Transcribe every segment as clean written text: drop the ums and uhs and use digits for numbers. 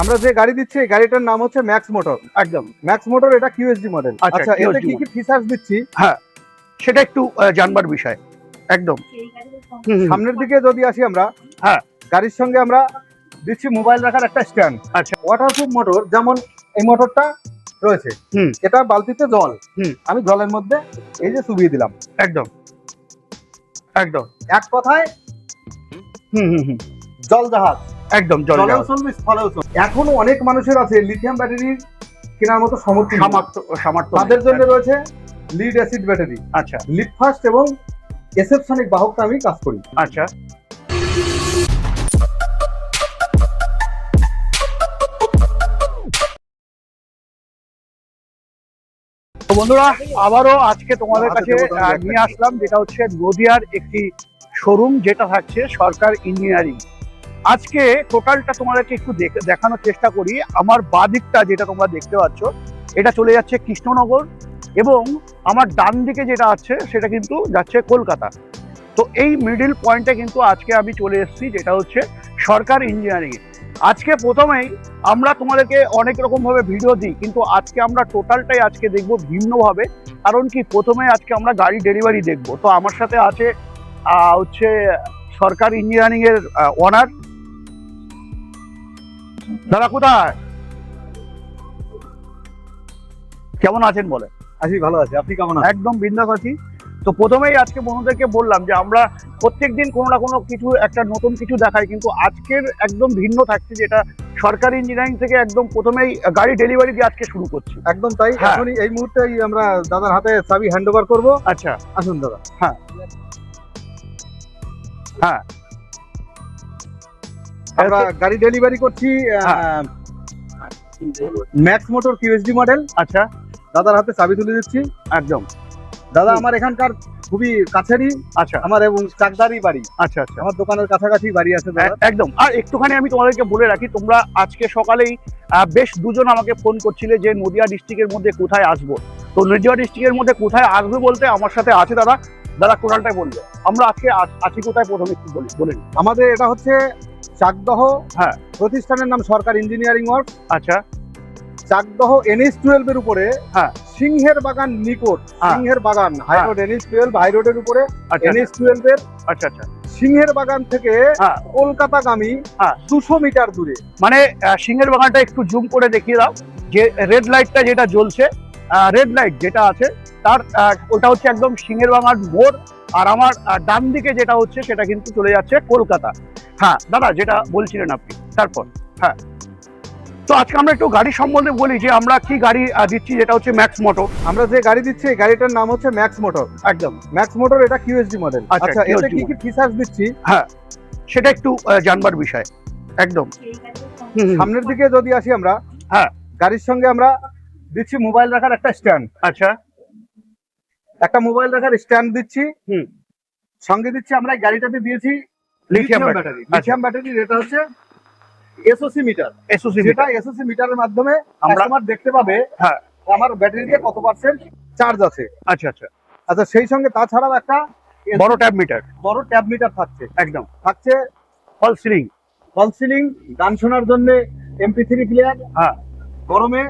আমরা যে গাড়ি দিচ্ছি এই গাড়িটার নাম হচ্ছে ম্যাক্স মোটর। একদম ম্যাক্স মোটর, এটা কিউএসডি মডেল। আচ্ছা, এতে কি কি ফিচার্স দিচ্ছি হ্যাঁ, সেটা একটু জানবার বিষয়। একদম সামনের দিকে যদি আসি আমরা, হ্যাঁ, গাড়ির সঙ্গে আমরা দিচ্ছি মোবাইল রাখার একটা স্ট্যান্ড। আচ্ছা, ওয়াটারপ্রুফ মোটর, যেমন এই মোটরটা রয়েছে, এটা বালতিতে জল, আমি জলের মধ্যে এই যে চুবিয়ে দিলাম। একদম একদম এক কথায় জল জাহাজ। একদম জল জলেও চলবে, স্থলেও চলবে। এখনো অনেক মানুষের আছে লিথিয়াম ব্যাটারি কেনার মতো সামর্থ্য, তাদের জন্য রয়েছে লিড অ্যাসিড ব্যাটারি। আচ্ছা, লিড ফাস্ট এবং এসএফসনিক বাহকটা আমি কাজ করি। আচ্ছা। তো বন্ধুরা, আবারও আজকে তোমাদের কাছে নিয়ে আসলাম, যেটা হচ্ছে নদিয়ার একটি শোরুম, যেটা থাকছে সরকার ইঞ্জিনিয়ারিং। আজকে টোটালটা তোমাদেরকে একটু দেখানোর চেষ্টা করি। আমার বাদিকটা যেটা তোমরা দেখতে পাচ্ছ, এটা চলে যাচ্ছে কৃষ্ণনগর, এবং আমার ডান দিকে যেটা আছে সেটা কিন্তু যাচ্ছে কলকাতা। তো এই মিডিল পয়েন্টে কিন্তু আজকে আমি চলে এসেছি, যেটা হচ্ছে সরকার ইঞ্জিনিয়ারিং। আজকে প্রথমেই আমরা তোমাদেরকে অনেক রকম ভাবে ভিডিও দিই, কিন্তু আজকে আমরা টোটালটাই আজকে দেখব ভিন্নভাবে। কারণ কি, প্রথমে আজকে আমরা গাড়ি ডেলিভারি দেখব। তো আমার সাথে আছে হচ্ছে সরকার ইঞ্জিনিয়ারিং এর ওনার দাদা। কোথায়, কেমন আছেন বলে? আছি, ভালো আছি, আপনি কেমন আছেন? একদম বিন্দাস আছি। তো প্রথমেই আজকে বন্ধুদেরকে বললাম যে আমরা প্রত্যেকদিন কোনো না কোনো কিছু একটা নতুন কিছু দেখাই, কিন্তু আজকের একদম ভিন্ন থাকছে, যেটা সরকার ইঞ্জিনিয়ারিং থেকে একদম প্রথমেই গাড়ি ডেলিভারি দিয়ে আজকে শুরু করছি। একদম তাই। এখনই এই মুহূর্তে আমরা দাদার হাতে চাবি হ্যান্ড ওভার করবো। আচ্ছা, আসুন দাদা। হ্যাঁ হ্যাঁ, আমরা গাড়ি ডেলিভারি করছি ম্যাক্স মোটর কিউএসডি মডেল। আচ্ছা, দাদার হাতে চাবি তুলে দিচ্ছি। একদম। দাদা আমার এখানকার খুবই কাছেরই, আচ্ছা, আমার এবং চাকদারি বাড়ি। আচ্ছা আচ্ছা, আমার দোকানের কাছাকাছি বাড়ি আছে দাদা। একদম। আর একটুখানি আমি তোমাদেরকে বলে রাখি, তোমরা আজকে সকালেই বেশ দুজন আমাকে ফোন করছিলে যে নদিয়া ডিস্ট্রিক্টের মধ্যে কোথায় আসবো। তো নদিয়া ডিস্ট্রিক্টের মধ্যে কোথায় আসবে বলতে আমার সাথে আছে দাদা। দাদা টোটালটাই বলবে আমরা আজকে আছি কোথায়, প্রথমে একটু বলেন। আমাদের এটা হচ্ছে চাকদহ, হ্যাঁ, প্রতিষ্ঠানের নাম সরকার ইঞ্জিনিয়ারিং ওয়ার্কস। আচ্ছা, চাকদহ NH12 এর উপরে, হ্যাঁ, সিংহের বাগান নিকট, সিংহের বাগান হাই রোড, NH12 হাই রোডের উপরে, আচ্ছা NH12 এর। আচ্ছা আচ্ছা, সিংহের বাগান থেকে কলকাতাগামী 200 মিটার দূরে। মানে সিংহের বাগানটা একটু জুম করে দেখিয়ে দাও, যে রেড লাইটটা যেটা জ্বলছে, রেড লাইট যেটা আছে তার ওটা হচ্ছে একদম সিংহের বাগান মোড়। আর আমার ডান দিকে যেটা হচ্ছে সেটা কিন্তু চলে যাচ্ছে কলকাতা। হ্যাঁ দাদা, যেটা বলছিলেন আপনি, তারপর। হ্যাঁ, তো আজকে আমরা একটু গাড়ি সম্বন্ধে বলি, যে আমরা কি গাড়ি দিচ্ছি, যেটা হচ্ছে ম্যাক্স মোটর। আমরা যে গাড়ি দিচ্ছি এই গাড়িটার নাম হচ্ছে ম্যাক্স মোটর। একদম ম্যাক্স মোটর, এটা কিউএসডি মডেল। আচ্ছা, এতে কি কি ফিচার্স দিচ্ছি হ্যাঁ, সেটা একটু জানবার বিষয়। একদম সামনের দিকে যদি আসি আমরা, হ্যাঁ, গাড়ির সঙ্গে আমরা দিচ্ছি মোবাইল রাখার একটা স্ট্যান্ড। আচ্ছা, একটা মোবাইল রাখার স্ট্যান্ড দিচ্ছি। সঙ্গে দিচ্ছি আমরা এই গাড়িটাতে দিয়েছি লিথিয়াম ব্যাটারি। লিথিয়াম ব্যাটারি, এটা হচ্ছে এসওসি মিটার। যেটা এসওসি মিটারের মাধ্যমে কাস্টমার দেখতে পাবে হ্যাঁ আমার ব্যাটারিতে কত পার্সেন্ট চার্জ আছে। আচ্ছা আচ্ছা আচ্ছা, সেই সঙ্গে তাছাড়াও একটা বড় ট্যাব মিটার থাকছে। একদম থাকছে ফল সিলিং, গান শোনার জন্য MP3 প্লেয়ার, হ্যাঁ, গরমে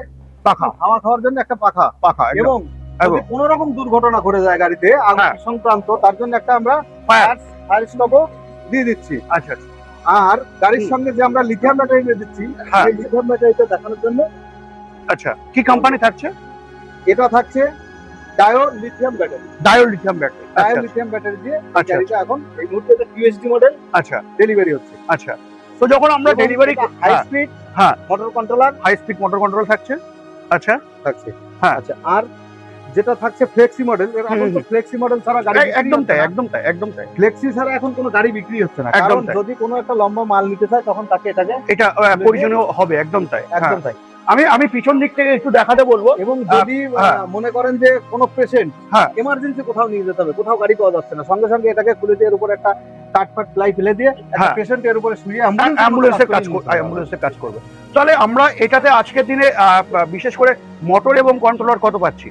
পাখা, হাওয়া খাওয়ার জন্য একটা পাখা, এবং যদি কোনো রকম দুর্ঘটনা ঘটে যায় গাড়িতে আগুন সংক্রান্ত, তার জন্য একটা আমরা ফায়ার স্টপও দিয়ে দিচ্ছি। আচ্ছা আচ্ছা। আর গাড়ির সঙ্গে যে আমরা লিথিয়াম ব্যাটারি দিচ্ছি, এই লিথিয়াম ব্যাটারিটা দেখানোর জন্য। আচ্ছা, কি কোম্পানি থাকছে? এটা থাকছে ডায়োর লিথিয়াম ব্যাটারি। ডায়োর লিথিয়াম ব্যাটারি দিয়ে গাড়িটা এখন এই মুহূর্তে এটা কিউএসডি মডেল। আচ্ছা, ডেলিভারি হচ্ছে। আচ্ছা, তো যখন আমরা delivery high speed motor controller থাকছে। আচ্ছা, থাকছে। হ্যাঁ, আচ্ছা, আর যেটা থাকছে ফ্লেক্সি মডেল। এখন তো ফ্লেক্সি মডেল ছাড়া গাড়ি একদম তাই ফ্লেক্সি ছাড়া এখন কোনো গাড়ি বিক্রি হচ্ছে না। কারণ যদি কোনো একটা লম্বা মাল নিতে চায় তখন তাকে এটা প্রয়োজনীয় হবে। একদম তাই। আমি পিছন দিক থেকে একটু দেখাতে বলবো। এবং যদি মনে করেন যে কোনো পেশেন্ট এমার্জেন্সি কোথাও নিয়ে যেতে হবে, কোথাও গাড়ি পাওয়া যাচ্ছে না, সঙ্গে সঙ্গে এটাকে খুলে দিয়ে এর উপর একটা কাঠপাট প্লাই ফেলে দিয়ে পেশেন্টের উপরে শুয়ে অ্যাম্বুলেন্সের কাজ করবে। তাহলে আমরা এটাতে আজকের দিনে বিশেষ করে মোটর এবং কন্ট্রোলার কত পাচ্ছি?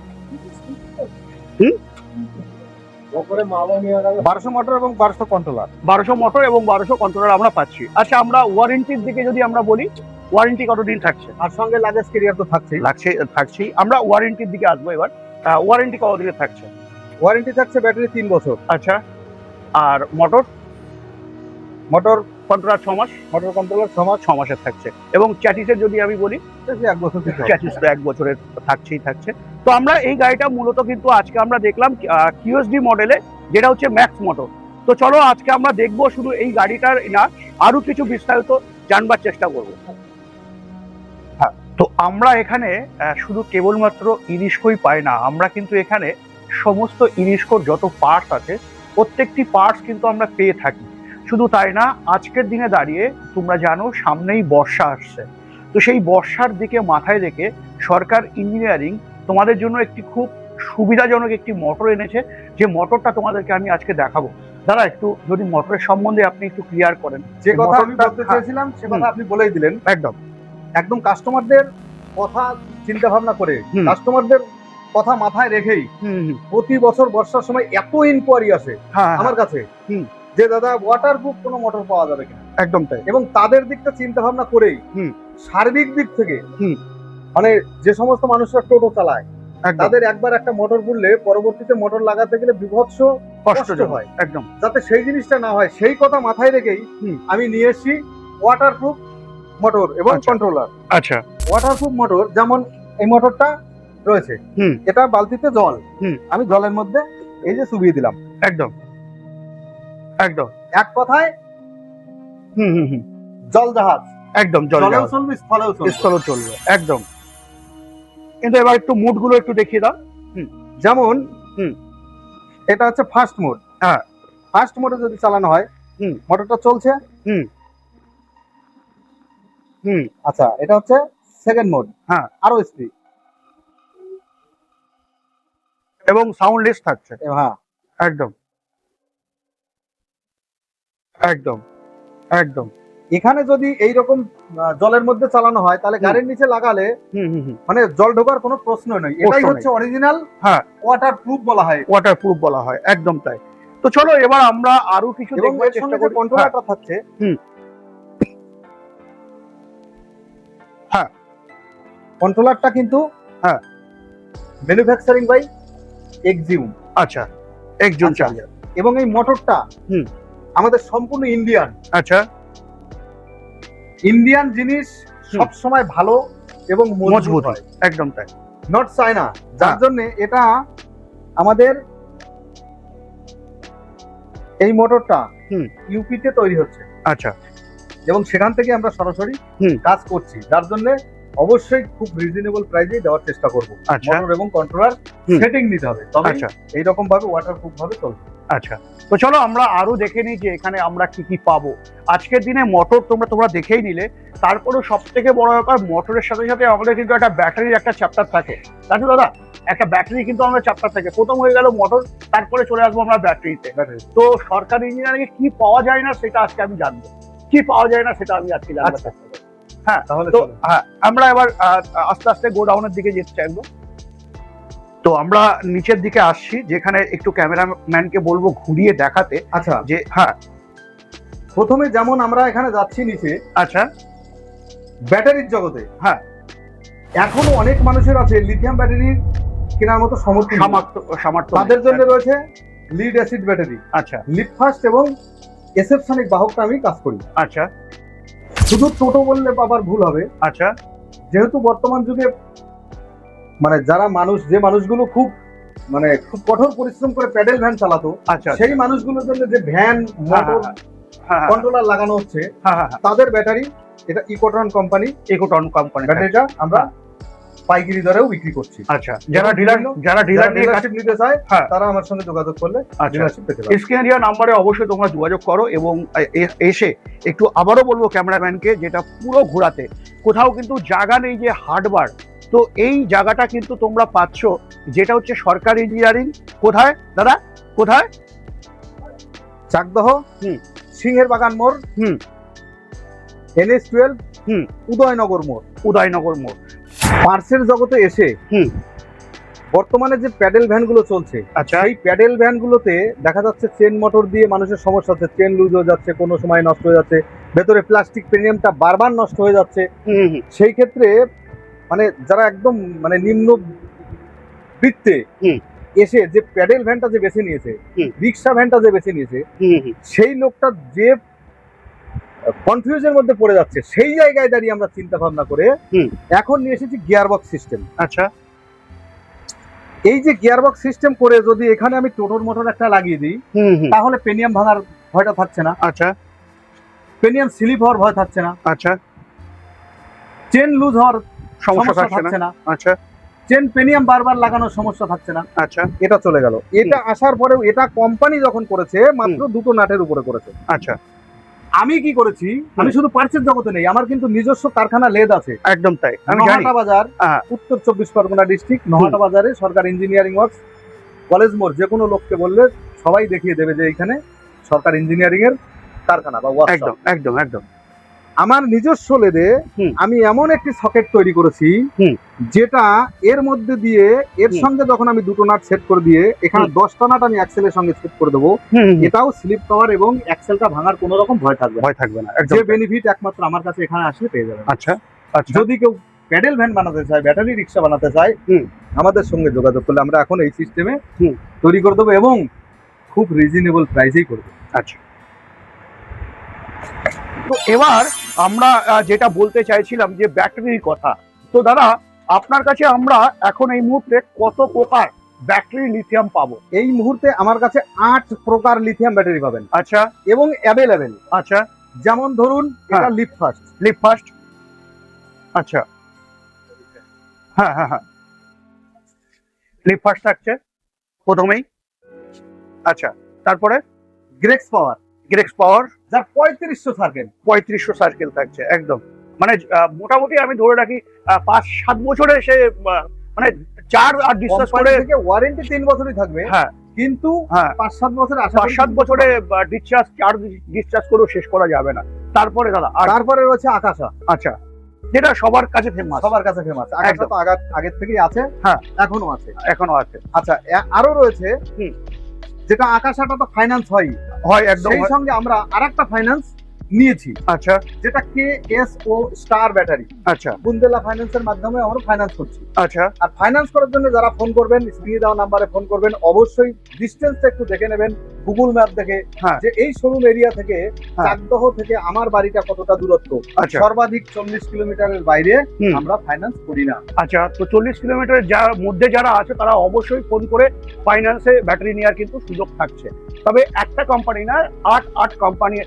1200 মোটর এবং 1200 কন্ট্রোলার। 1200 মোটর এবং 1200 কন্ট্রোলার আমরা পাচ্ছি। আচ্ছা, আমরা ওয়ারেন্টির দিকে যদি আমরা বলি, ওয়ারেন্টি কতদিন থাকছে? আর সঙ্গে লাগেজ ক্যারিয়ার তো থাকছেই। আমরা ওয়ারেন্টির দিকে আসবো এবার। ওয়ারেন্টি কতদিনের থাকছে? ওয়ারেন্টি থাকছে ব্যাটারি 3 বছর। আচ্ছা, আর মোটর কন্ট্রোলার 6 মাস, মোটর কন্ট্রোলার 6 মাসের থাকছে। এবং চ্যাটিসের যদি আমি বলি, 1 বছর থেকে চ্যাটিস তো 1 বছরের থাকছে। তো আমরা এই গাড়িটা মূলত কিন্তু আজকে আমরা দেখলাম কিউএসডি মডেলে, যেটা হচ্ছে ম্যাক্স মোটর। তো চলো আজকে আমরা দেখবো শুধু এই গাড়িটার না, আরো কিছু বিস্তারিত জানবার চেষ্টা করব। হ্যাঁ, তো আমরা এখানে শুধু কেবলমাত্র ইরিস্কোই পাই না, আমরা কিন্তু এখানে সমস্ত ইরিস্কোর যত পার্টস আছে প্রত্যেকটি পার্টস কিন্তু আমরা পেয়ে থাকি। শুধু তাই না, আজকের দিনে দাঁড়িয়ে তোমরা জানো সামনেই বর্ষা আসছে, তো সেই বর্ষার দিকে মাথায় রেখে সরকার ইঞ্জিনিয়ারিং তোমাদের জন্য একটি খুব সুবিধাজনক একটি মোটর এনেছে, যে মোটরটা তোমাদেরকে আমি আজকে দেখাবো। দাদা, একটু যদি মোটরের সম্বন্ধে আপনি একটু ক্লিয়ার করেন। যে কথা আমি বলতে চেয়েছিলাম সে কথা আপনি বলেই দিলেন। একদম কাস্টমারদের কথা চিন্তা ভাবনা করে, কাস্টমারদের কথা মাথায় রেখেই প্রতি বছর বর্ষার সময় এত ইনকোয়ারি আসে আমার কাছে যে দাদা ওয়াটারপ্রুফ কোনো মোটর পাওয়া যাবে কিনা। একদম তাই। এবং তাদের দিকটা চিন্তা ভাবনা করেই সার্বিক দিক থেকে মানে যে সমস্ত মানুষরা টোটো চালায় তাদের একবার একটা মোটর বললে পরবর্তীতে মোটর লাগাতে গেলে বিভৎস কষ্ট হয়, একদম, যাতে সেই জিনিসটা না হয় সেই কথা মাথায় রেখেই আমি নিয়ে এসেছি ওয়াটারপ্রুফ মোটর এবং কন্ট্রোলার। আচ্ছা, ওয়াটারপ্রুফ মোটর যেমন এই মোটরটা রয়েছে, এটা বালতিতে জল, আমি জলের মধ্যে এই যে চুবিয়ে দিলাম, একদম এক কথায় জল জাহাজ, একদম জলেও চলবে স্থলেও চলবে, একদম। কিন্তু এবার একটু মুড গুলো একটু দেখিয়ে দাও। যেমন এটা হচ্ছে ফার্স্ট মোড। হ্যাঁ, ফার্স্ট মোডে যদি চালানো হয় মোটরটা চলছে। আচ্ছা, এটা হচ্ছে সেকেন্ড মোড। হ্যাঁ, আরো স্পিড এবং সাউন্ডলেস থাকছে। হ্যাঁ, একদম। এখানে যদি এইরকম জলের মধ্যে চালানো হয় তাহলে গাড়ির নিচে লাগালে মানে জল ঢোকার কোনো প্রশ্ন নেই। এটাই হচ্ছে অরিজিনাল ওয়াটারপ্রুফ বলা হয়। একদম তাই। তো চলো এবার আমরা আরো কিছু দেখবার চেষ্টা করি। কন্ট্রোলারটা থাকছে, কন্ট্রোলারটা কিন্তু ম্যানুফ্যাকচারিং বাই এক্সিউম। আচ্ছা, এক্সিউম চার্জার। এবং এই মোটরটা আমাদের সম্পূর্ণ ইন্ডিয়ান। আচ্ছা, ইন্ডিয়ান জিনিস সব সময় ভালো এবং মজবুত হয়। একদম তাই, নট চায়না, যার জন্য এটা আমাদের এই মোটরটা ইউপিতে তৈরি হচ্ছে। আচ্ছা, এবং সেখান থেকে আমরা সরাসরি কাজ করছি, যার জন্য অবশ্যই খুব রিজনেবল প্রাইসে দেওয়ার চেষ্টা করব। মোটর এবং কন্ট্রোলার সেটিং নিতে হবে, তবে এইরকম ভাবে ওয়াটারপ্রুফ ভাবে চলবে। আচ্ছা, তো চলো আমরা আরো দেখে নিই যে এখানে আমরা কি কি পাবো। আজকের দিনে মোটর তোমরা দেখেই নিলে, তারপরেও সব থেকে বড় ব্যাপার মোটরের সাথে সাথে আমাদের কিন্তু একটা ব্যাটারির একটা চ্যাপ্টার থাকে। রাজু দাদা, একটা ব্যাটারি কিন্তু আমাদের চ্যাপ্টার থাকে। প্রথম হয়ে গেল মোটর, তারপরে চলে আসবো আমরা ব্যাটারিতে। তো সরকারি ইঞ্জিনিয়ারিং এ কি পাওয়া যায় না সেটা আজকে আমি জানবো, কি পাওয়া যায় না সেটা আমি আজকে জানবো। হ্যাঁ, তাহলে তো আমরা এবার আস্তে আস্তে গোডাউনের দিকে যেতে চাইবো। তো আমরা নিচের দিকে আসছি, যেখানে একটু ক্যামেরাম্যানকে বলবো ঘুরিয়ে দেখাতে। আচ্ছা, যে প্রথমে যেমন আমরা এখানে যাচ্ছি নিচে। আচ্ছা, ব্যাটারির জগতে এখনো অনেক মানুষের আছে লিথিয়াম ব্যাটারি কেনার মতো সামর্থ্য, তাদের জন্য রয়েছে লিড অ্যাসিড ব্যাটারি। আচ্ছা, লিড ফার্স্ট এবং এসএফসনিক বাহকটা আমি কাজ করি। আচ্ছা, শুধু টোটো বললে বাবার ভুল হবে। আচ্ছা, যেহেতু বর্তমান যুগে মানে যে মানুষগুলো খুব কঠোর পরিশ্রম করে প্যাডেল ভ্যান চালাতো, আচ্ছা, সেই মানুষগুলোর জন্য যে ভ্যান মোটর কন্ট্রোলার লাগানো হচ্ছে, তাদের ব্যাটারি এটা ইকোট্রন কোম্পানি ব্যাটারিটা আমরা পাইকারি দরেও বিক্রি করছি। আচ্ছা, যারা ডিলারশিপ নিতে চায় তারা আমার সঙ্গে যোগাযোগ করলে ডিলারশিপ পেতে পারে। স্ক্রিনে দেওয়া নম্বরে অবশ্যই তোমরা যোগাযোগ করো এবং এসে একটু আবারও বলবো ক্যামেরাম্যানকে, যেটা পুরো ঘোরাতে কোথাও কিন্তু জায়গা নেই যে হাটবার। তো এই জায়গাটা কিন্তু তোমরা পাচ্ছ, যেটা হচ্ছে সরকারি ইঞ্জিনিয়ারিং। কোথায় দাদা, কোথায়? চাকদহ সিংহের বাগান মোড়, NH12 উদয়নগর মোড়। পার্সেল জগতে এসে বর্তমানে যে প্যাডেল ভ্যানগুলো চলছে, সেই প্যাডেল ভ্যানগুলোতে দেখা যাচ্ছে চেন মোটর দিয়ে মানুষের সমস্যা হচ্ছে, চেন লুজ হয়ে যাচ্ছে, কোনো সময় নষ্ট হয়ে যাচ্ছে, ভেতরে প্লাস্টিক প্রিমিয়ামটা বারবার নষ্ট হয়ে যাচ্ছে। সেই ক্ষেত্রে মানে যারা একদম মানে নিম্ন বৃত্তে এসে যে প্যাডেল ভ্যানটা যে বেছে নিয়েছে, রিক্সা ভ্যানটা যে বেছে নিয়েছে, সেই লোকটা যে কনফিউজের মধ্যে পড়ে যাচ্ছে, সেই জায়গায় দাঁড়িয়ে আমরা চিন্তা ভাবনা করে এখন নিয়ে এসেছি গিয়ার বক্স সিস্টেম। আচ্ছা, এই যে গিয়ার বক্স সিস্টেম করে যদি এখানে আমি টোটোর মোটর একটা লাগিয়ে দিই, তাহলে পেনিয়াম ভাঙার ভয়টা থাকছে না। আচ্ছা, পেনিয়াম স্লিপ হওয়ার ভয় থাকছে না। আচ্ছা, চেন লুজ হওয়ার সমস্যা থাকছে না। আচ্ছা, চেন পেনিয়াম বারবার লাগানোর সমস্যা থাকছে না। আচ্ছা, এটা চলে গেল। এটা আসার পরেও এটা কোম্পানি যখন করেছে মাত্র 2টো নাটের উপরে করেছে। আচ্ছা, আমি কি করেছি, আমি শুধু পার্সের জগতে নেই, আমার কিন্তু নিজস্ব কারখানা লেদ আছে। একদম তাই, আমি জানি। নহাটা বাজার, উত্তর 24 পরগনা ডিস্ট্রিক্ট, নহাটা বাজারে সরকার ইঞ্জিনিয়ারিং ওয়ার্কস, কলেজ মোড়, যে কোনো লোককে বললে সবাই দেখিয়ে দেবে যে এখানে সরকার ইঞ্জিনিয়ারিং এর কারখানা বা ওয়ার্কশপ। একদম একদম একদম। আমার নিজস্ব লেদে আমি এমন একটি সকেট তৈরি করেছি যেটা এর মধ্যে দিয়ে এর সঙ্গে যখন আমি 2টো নাট সেট করে দিয়ে এখানে 10টা নাট আমি অ্যাক্সেলের সঙ্গে সেট করে দেবো, এটাও স্লিপ পাওয়ার এবং অ্যাক্সেলটা ভাঙার কোনো রকম ভয় থাকবে না। যে বেনিফিট একমাত্র আমার কাছে এখানে আসলে পেয়ে যাবে। আচ্ছা, যদি কেউ প্যাডেল ভ্যান বানাতে চায়, ব্যাটারি রিক্সা বানাতে চায়, আমাদের সঙ্গে যোগাযোগ করলে আমরা এখন এই সিস্টেমে তৈরি করে দেবো এবং খুব রিজনেবল প্রাইসেই করবো। আচ্ছা, তো এবার আমরা যেটা বলতে চাইছিলাম যে ব্যাটারির কথা, তো দাদা আপনার কাছে আমরা এখন এই মুহূর্তে কত প্রকার ব্যাটারি লিথিয়াম পাবো? এই মুহূর্তে আমার কাছে 8 প্রকার লিথিয়াম ব্যাটারি পাবেন। আচ্ছা, এবং অ্যাভেলেবেল। আচ্ছা, যেমন ধরুন এটা লিপ ফার্স্ট। আচ্ছা, হ্যাঁ হ্যাঁ হ্যাঁ, লিপ ফার্স্ট থাকছে প্রথমেই। আচ্ছা, তারপরে গ্রেক্স পাওয়ার, যার 3500 সার্কেল, 3500 সার্কেল থাকছে। একদম, মানে মোটামুটি আমি ধরে রাখি 5-7 বছরে সে মানে চার আর ডিসচার্জ করে থেকে ওয়ারেন্টি 3 বছরই থাকবে। হ্যাঁ, কিন্তু 5-7 বছরে 5-7 বছরে ডিসচার্জ করেও শেষ করা যাবে না। তারপরে দাদা তারপরে রয়েছে আকাশা। আচ্ছা, যেটা সবার কাছে ফেমাস। আকাশা তো আগের থেকেই আছে। হ্যাঁ, এখনো আছে। আচ্ছা, আরো রয়েছে যেটা আকাশাটা তো ফাইন্যান্স হয় একদম। সেই সঙ্গে আমরা আরেকটা ফাইন্যান্স নিয়েছি। আচ্ছা, যেটা KSO স্টার ব্যাটারি। আচ্ছা, বুন্দেলা ফাইন্যান্সের মাধ্যমে আমরা ফাইন্যান্স করছি। আচ্ছা, আর ফাইন্যান্স করার জন্য যারা ফোন করবেন, স্ক্রিনে দেওয়া নাম্বারে ফোন করবেন, অবশ্যই ডিসটেন্সটা একটু দেখে নেবেন গুগল ম্যাপ দেখে, যে এই শোরুম এরিয়া থেকে চাকদহ থেকে আমার বাড়িটা কতটা দূরত্ব। সর্বাধিক 40 কিলোমিটারের বাইরে আমরা ফাইন্যান্স করি না। আচ্ছা, তো 40 কিলোমিটারের মধ্যে যারা আছে তারা অবশ্যই ফোন করে ফাইন্যান্সে ব্যাটারি নেওয়ার কিন্তু সুযোগ থাকছে। তবে একটা কোম্পানি না, 8 কোম্পানি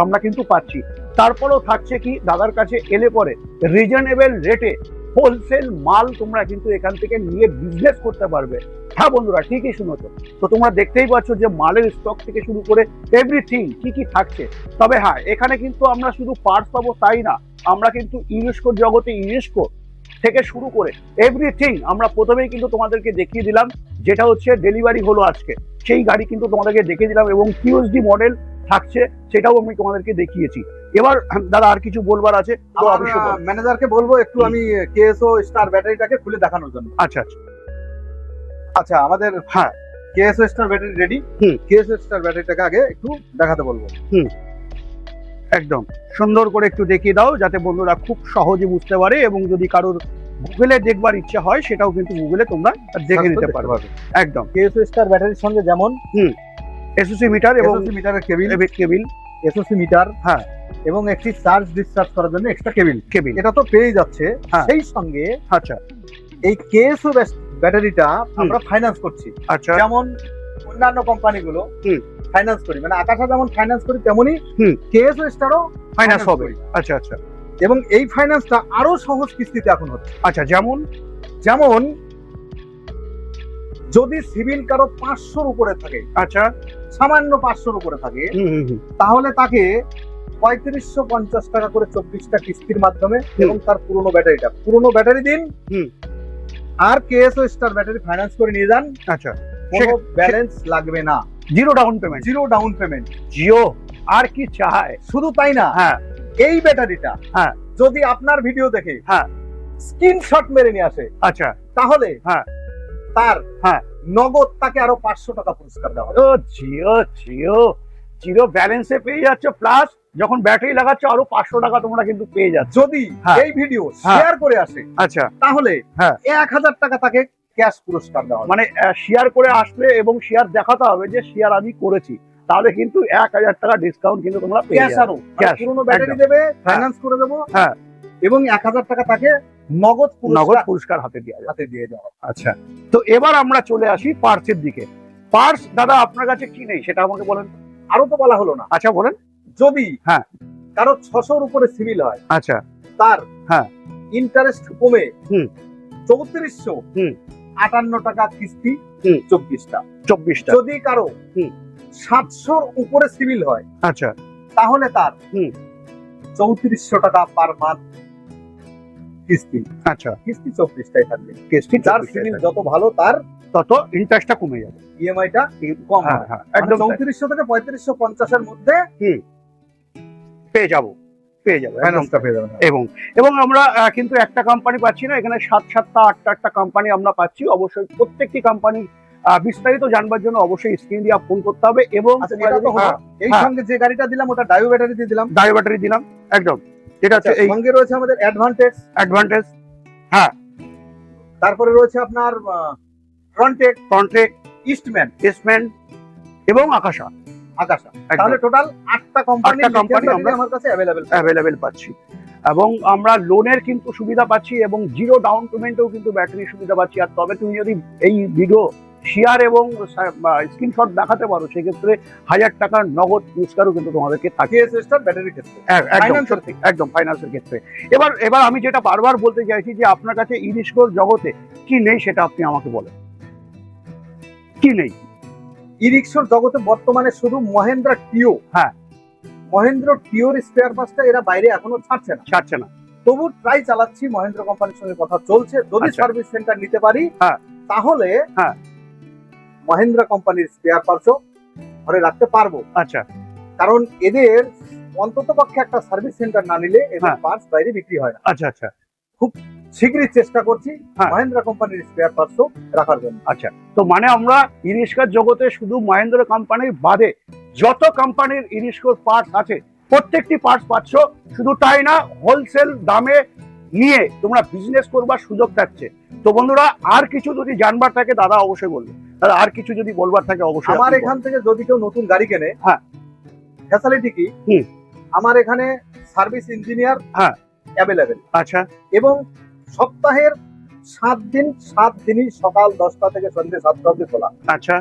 আমরা কিন্তু পাচ্ছি। তারপরেও থাকছে কি, দাদার কাছে এলে পরে রিজনেবল রেটে হোলসেল মাল তোমরা কিন্তু এখান থেকে নিয়ে বিজনেস করতে পারবে। হ্যাঁ বন্ধুরা, ঠিকই শুনেছো। তো তোমরা দেখতেই পাচ্ছ যে মালের স্টক থেকে শুরু করে এভরিথিং কি কি থাকছে। তবে হ্যাঁ, এখানে কিন্তু আমরা শুধু পার্টস পাবো তাই না, আমরা কিন্তু ইউনেস্কোর জগতে ইউনেস্কো থেকে শুরু করে এভরিথিং আমরা প্রথমেই কিন্তু তোমাদেরকে দেখিয়ে দিলাম। যেটা হচ্ছে ডেলিভারি হলো আজকে, সেই গাড়ি কিন্তু তোমাদেরকে দেখিয়ে দিলাম এবং QSD মডেল থাকছে, সেটাও আমি তোমাদেরকে দেখিয়েছি। এবার দাদা আর কিছু বলবার আছে তো অবশ্যই ম্যানেজারকে বলবো একটু আমি KSO স্টার ব্যাটারিটাকে খুলে দেখানোর জন্য। আচ্ছা আচ্ছা আচ্ছা, আমাদের KSO star battery ready. KSO star ব্যাটারিটাকে আগে একটু দেখাতে বলবো। একদম সুন্দর করে একটু দেখিয়ে দাও, যাতে বন্ধুরা খুব সহজে বুঝতে পারে, এবং যদি কারোর গুগলে দেখবার ইচ্ছা হয় সেটাও কিন্তু গুগলে তোমরা দেখে নিতে পারবে। একদম KSO স্টার ব্যাটারির সঙ্গে যেমন SOC মিটার এবং মিটারের কেবিল, SOC মিটার, হ্যাঁ, এবং একটি চার্জ ডিসচার্জ করার জন্য এক্সট্রা কেবিল, এটা তো পেয়ে যাচ্ছে। সেই সঙ্গে আচ্ছা, এই KSO ব্যাটারিটা আমরা ফাইন্যান্স করছি। আচ্ছা, যেমন অন্যান্য কোম্পানিগুলো ফাইন্যান্স করি, মানে আকাশা যেমন ফাইন্যান্স করি তেমনি KSO স্টারও ফাইন্যান্স হবে। আচ্ছা আচ্ছা, এবং এই ফাইন্যান্সটা আরো সহজ কিস্তিতে এখন হচ্ছে। আচ্ছা, যেমন যদি সিভিল কারো 500-র উপরে থাকে, আচ্ছা, সামান্য 500-র উপরে থাকে, তাহলে তাকে 3550 টাকা করে 24টা কিস্তির মাধ্যমে এবং তার পুরনো ব্যাটারি দিন, আর KSO স্টার ব্যাটারি ফাইন্যান্স করে নিয়ে যান। আচ্ছা, কোনো ব্যালেন্স লাগবে না, জিরো ডাউন পেমেন্ট। জিও আর কি চায়? শুধু তাই না, এই ব্যাটারিটা যদি আপনার ভিডিও দেখে স্ক্রিনশট মেরে নিয়ে আসে, আচ্ছা, তাহলে তার নগদ তাকে আরো 500 টাকা পুরস্কার দেওয়া হবে। জিরো ব্যালেন্সে পেয়ে যাচ্ছে, প্লাস যখন ব্যাটারি লাগাচ্ছ আরো 500 টাকা তোমরা কিন্তু পেয়ে যাচ্ছ। যদি হ্যাঁ। এই ভিডিও হ্যাঁ। শেয়ার করে আসে আচ্ছা, তাহলে হ্যাঁ। 1000 টাকা তাকে ক্যাশ পুরস্কার দেওয়া হবে। মানে শেয়ার করে আসলে এবং শেয়ার দেখাতে হবে যে শেয়ার আমি করেছি, তাহলে কিন্তু 1000 টাকা ডিসকাউন্ট কিন্তু তোমরা পেয়ে ক্যাশ যাবে। আরো Cash, পুরনো ব্যাটারি একদম। দেবে, ফাইন্যান্স করে দেবো, হ্যাঁ। এবং 1000 টাকা তাকে নগদ নগদ পুরস্কার পুরস্কার হাতে দেওয়া যাবে। হাতে দিয়ে যাওয়া হবে। আচ্ছা, তো এবার আমরা চলে আসি পার্সের দিকে। পার্স দাদা আপনার কাছে কি নেই সেটা আমাকে বলেন। আরো তো বলা হলো না, আচ্ছা বলেন। যদি হ্যাঁ। কারো 600-র উপরে সিভিল হয়, আচ্ছা, তার হ্যাঁ। ইন্টারেস্ট কমে হুম। 3458 টাকা কিস্তি, হুম। 24টা। 24টা। যদি কারো হুম। 700-র উপরে সিভিল হয়, আচ্ছা, তাহলে তার হুম। 3400 টাকা পার মান্থ কিস্তি। আচ্ছা, কিস্তি 24টাই থাকবে। কিস্তি যার সিভিল যত ভালো তার তত ইন্টারেস্টটা কমে যাবে। ইএমআইটা কম হ্যাঁ, হয়। হ্যাঁ, মানে একদম তাই। 3400 থেকে 3550-এর মধ্যে পেয়ে যাবো, পেয়ে যাবো একদম। ফাইন্যান্সটা পেয়ে যাবেন। এবং আমরা কিন্তু একটা কোম্পানি পাচ্ছি না, এখানে 7-7টা 8টা কোম্পানি আমরা পাচ্ছি। অবশ্যই প্রত্যেকটি কোম্পানি বিস্তারিত জানবার জন্য অবশ্যই স্ক্রিন দিয়ে ফোন করতে হবে। এবং আচ্ছা, এটা তো হলো। এই হ্যাঁ। সঙ্গে যে গাড়িটা দিলাম ওটা ডায়ো ব্যাটারি দিয়ে দিলাম। ডায়ো ব্যাটারি দিলাম একদম, যেটা হচ্ছে এই সঙ্গে রয়েছে আমাদের অ্যাডভান্টেজ, অ্যাডভান্টেজ, তারপরে রয়েছে আপনার ফ্রন্টেক, কন্ট্রাক্ট, ইস্টম্যান, ইস্টম্যান এবং আকাশা। আকাশা। তাহলে টোটাল 8টা কোম্পানি 8টা কোম্পানি আমরা আমার কাছে অ্যাভেলেবেল। অ্যাভেলেবেল পাচ্ছি এবং আমরা লোনের কিন্তু সুবিধা পাচ্ছি এবং জিরো ডাউন পেমেন্টেও কিন্তু ব্যাটারির সুবিধা পাচ্ছি। আর তবে তুমি যদি এই ভিডিও শেয়ার এবং স্ক্রিনশট দেখাতে পারো সেক্ষেত্রে 1000 টাকার নগদ পুরস্কারও কিন্তু তোমাদেরকে থাকে। কেএসএসটার ব্যাটারি ক্ষেত্রে, ফাইন্যান্সের ক্ষেত্রে। একদম ফাইন্যান্সের ক্ষেত্রে। এবার আমি যেটা বারবার বলতে চাইছি যে আপনার কাছে ই-রিক্সার জগতে কি নেই সেটা আপনি আমাকে বলেন, কি নেই? ই-রিক্সার জগতে বর্তমানে শুধু মহেন্দ্রা টিও। হ্যাঁ। মহেন্দ্র টিওর স্পেয়ার পার্টসটা এরা বাইরে এখনো ছাড়ছে না। তবু ট্রাই চালাচ্ছি, মহেন্দ্র কোম্পানির সঙ্গে কথা চলছে। যদি আচ্ছা। সার্ভিস সেন্টার নিতে পারি, হ্যাঁ। তাহলে হ্যাঁ। মহেন্দ্র কোম্পানির স্পেয়ার পার্টসও ঘরে রাখতে পারবো। আচ্ছা, কারণ এদের অন্তত পক্ষে একটা সার্ভিস সেন্টার না নিলে এদের হ্যাঁ। পার্টস বাইরে বিক্রি হয় না। আচ্ছা, আচ্ছা, শীঘ্রই চেষ্টা করছি হ্যাঁ। মহেন্দ্র কোম্পানির স্পেয়ার পার্টসও রাখার জন্য। আচ্ছা। তো মানে আমরা ই-রিক্সার জগতে শুধু মহেন্দ্র কোম্পানির বাদে যত কোম্পানির ই-রিক্সার পার্টস আছে প্রত্যেকটি পার্টস পাচ্ছ। শুধু তাই না, হোলসেল দামে নিয়ে তোমরা বিজনেস করবার সুযোগ থাকছে। তো বন্ধুরা, আর কিছু যদি জানবার থাকে দাদা অবশ্যই বলবে। দাদা আর কিছু যদি বলবার থাকে অবশ্যই আমার আপনি এখান থেকে যদি কেউ নতুন গাড়ি কেনে, হ্যাঁ। ফ্যাসিলিটি কি? হুম। আমার এখানে সার্ভিস ইঞ্জিনিয়ার হ্যাঁ। অ্যাভেলেবেল। আচ্ছা, এবং সপ্তাহের 7 দিনই সকাল 10টা থেকে সন্ধ্যে 7টা অবধি খোলা। আচ্ছা,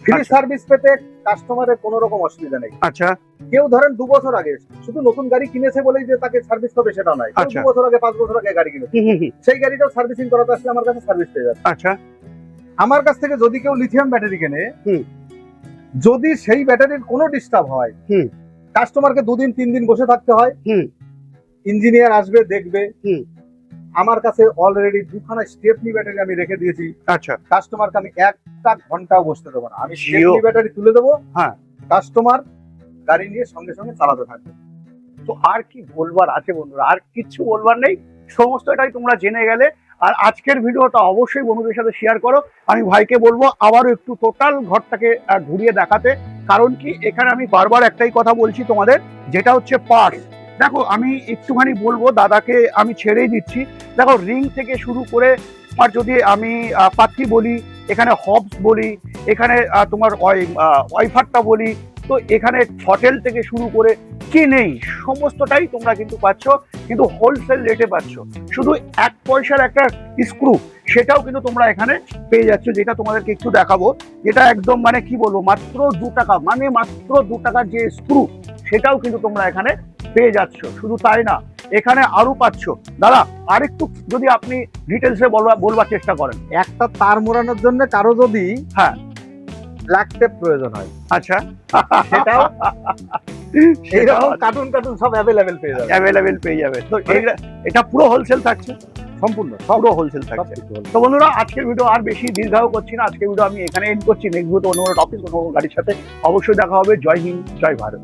ফ্রি আচ্ছা। সার্ভিস পেতে কাস্টমারের কোনো রকম অসুবিধা নেই। আচ্ছা, কেউ ধরেন 2 বছর আগে শুধু নতুন গাড়ি কিনেছে বলেই যে তাকে সার্ভিস পাবে সেটা নয়। কেউ আচ্ছা। 2 বছর আগে 5 বছর আগে গাড়ি কিনেছে, সেই গাড়িটাও সার্ভিসিং করাতে আসলে আমার কাছে সার্ভিস পেয়ে যাবে। আচ্ছা, আমার কাছ থেকে যদি কেউ লিথিয়াম ব্যাটারি কেনে, হুম। যদি সেই ব্যাটারির কোনো ডিস্টার্ব হয়, হুম। কাস্টমারকে 2 দিন 3 দিন বসে থাকতে হয়। হুম। ইঞ্জিনিয়ার আসবে, দেখবে। হুম। আমার কাছে অলরেডি 2খানা স্টেপনি ব্যাটারি আমি রেখে দিয়েছি। আচ্ছা, কাস্টমারকে আমি 1টা ঘন্টাও বসতে দেবো না। আমি Sure. স্টেপনি ব্যাটারি তুলে দেবো, হ্যাঁ। কাস্টমার গাড়ি নিয়ে সঙ্গে সঙ্গে চালাতে থাকবে। তো আর কি বলবার আছে বন্ধুরা? আর কিছু বলবার নেই, সমস্তটাই তোমরা জেনে গেলে। আর আজকের ভিডিওটা অবশ্যই বন্ধুদের সাথে শেয়ার করো। আমি ভাইকে বলবো আবারও একটু টোটাল ঘরটাকে ঘুরিয়ে দেখাতে। কারণ কি, এখানে আমি বারবার একটাই কথা বলছি তোমাদের, যেটা হচ্ছে পার্টস। দেখো আমি একটুখানি বলবো, দাদাকে আমি ছেড়েই দিচ্ছি। দেখো রিং থেকে শুরু করে, আর যদি আমি পাত্তি বলি, এখানে হবস বলি, এখানে তোমার ওয়াইফারটা বলি, তো এখানে হোটেল থেকে শুরু করে কি নেই সমস্তটাই তোমরা কিন্তু পাচ্ছ, কিন্তু হোলসেল রেটে পাচ্ছ। শুধু 1 পয়সার একটা স্ক্রু, সেটাও কিন্তু তোমরা এখানে পেয়ে যাচ্ছ, যেটা তোমাদেরকে একটু দেখাবো। যেটা একদম মানে কি বলবো, মাত্র 2 টাকা, মানে মাত্র 2 টাকার যে স্ক্রু, সেটাও কিন্তু তোমরা এখানে পেয়ে যাচ্ছ। শুধু তাই না, এখানে আরো পাচ্ছ। দাদা আরেকটু যদি আপনি ডিটেলসে বলবার চেষ্টা করেন। একটা তার মোড়ানোর জন্য কারো যদি হ্যাঁ ব্ল্যাক টেপ প্রয়োজন হয়, আচ্ছা, সেটাও এইরকম কার্টুন সব অ্যাভেলেবেল পেয়ে যাবে। অ্যাভেলেবেল পেয়ে যাবে। তো এটা পুরো হোলসেল থাকছে, সম্পূর্ণ পুরো হোলসেল থাকছে। তো বন্ধুরা, আজকের ভিডিও আর বেশি দীর্ঘায়ু করছি না। আজকের ভিডিও আমি এখানে এন্ড করছি। নেক্সট ভিডিও অন্য কোনো টপিক, অন্য কোনো গাড়ির সাথে অবশ্যই দেখা হবে। জয় হিন্দ, জয় ভারত।